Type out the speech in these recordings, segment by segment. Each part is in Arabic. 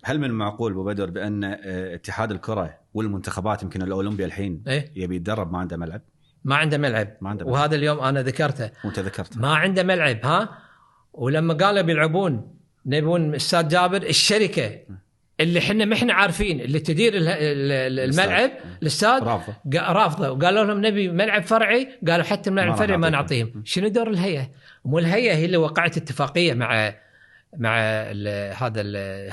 هل من المعقول ابو بدر بان اتحاد الكره والمنتخبات يمكن الاولمبيا الحين يبي يتدرب ما عنده ملعب؟ ما عنده ملعب. وهذا اليوم انا ذكرته وانت ذكرته ما عنده ملعب. ولما قالوا بيلعبون نبون استاد جابر، الشركه اللي احنا عارفين اللي تدير الملعب الاستاد رافضه، وقالوا لهم نبي ملعب فرعي، قالوا حتى الملعب الفرعي ما نعطيهم. شنو دور الهيئه؟ مو الهيئه هي اللي وقعت اتفاقيه مع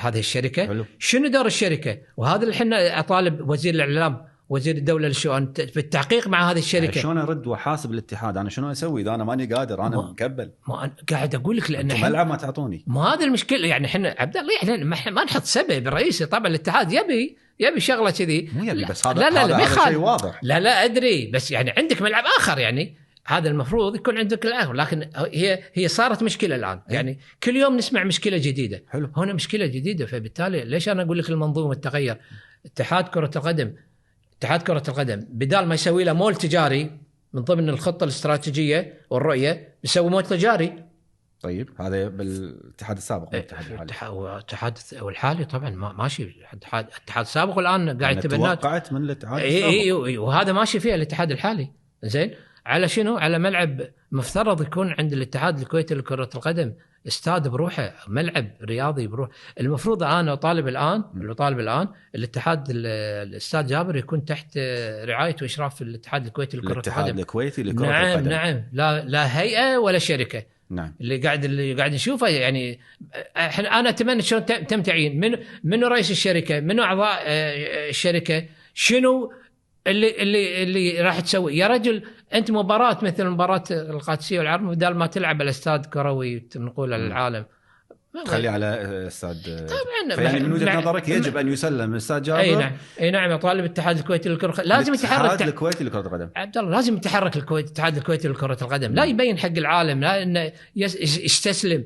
هذه الشركه حلو. شنو دور الشركه؟ وهذا اللي احنا اطالب وزير الاعلام وزير الدوله للشؤون بالتحقيق مع هذه الشركه. شلون ارد واحاسب الاتحاد؟ انا شنو اسوي اذا انا ماني قادر؟ انا مكبل. ما قاعد اقول لك لان ملعب ما تعطوني. ما هذا المشكله يعني. احنا عبد الله احنا ما نحط سبب الرئيسي. طبعا الاتحاد يبي شغله كذي، مو يبي بس هذا هذا شيء واضح. لا ادري، بس يعني عندك ملعب اخر يعني هذا المفروض يكون عندك الآخر. لكن هي صارت مشكلة الآن يعني كل يوم نسمع مشكلة جديدة. حلو. هنا مشكلة جديدة، فبالتالي ليش أنا أقول لك المنظومة تغير. اتحاد كرة القدم بدال ما يسوي له مول تجاري من ضمن الخطة الاستراتيجية والرؤية، يسوي مول تجاري. طيب هذا بالاتحاد السابق والاتحاد الحالي طبعا ماشي. الاتحاد السابق والآن قاعد يتبنى. توقعت من الاتحاد السابق وهذا ماشي فيه الاتحاد الحالي. زين على شنو؟ على ملعب مفترض يكون عند الاتحاد الكويتي لكرة القدم استاد بروحه، ملعب رياضي بروح. المفروض أنا طالب الآن الاتحاد الاستاد جابر يكون تحت رعاية وإشراف الاتحاد الكويتي لكرة القدم. الاتحاد الكويتي لكرة القدم. نعم لا هيئة ولا شركة. نعم. اللي قاعد نشوفه يعني. أنا أتمنى شلون تم تعيين منو رئيس الشركة، منو أعضاء الشركة، شنو اللي راح تسوي. يا رجل أنت مباراة مثل مباراة القادسية والعرب بدال ما تلعب على استاد كروي تنقول للعالم تخلي على استاد. طبعا يعني من وجهة نظرك يجب أن يسلم استاد جابر. اي نعم يطالب الاتحاد الكويتي للكرة القدم. لازم يتحرك الاتحاد الكويتي لكرة القدم. عبد الله لازم يتحرك الاتحاد الكويتي لكرة القدم. لا يبين حق العالم لا انه يستسلم.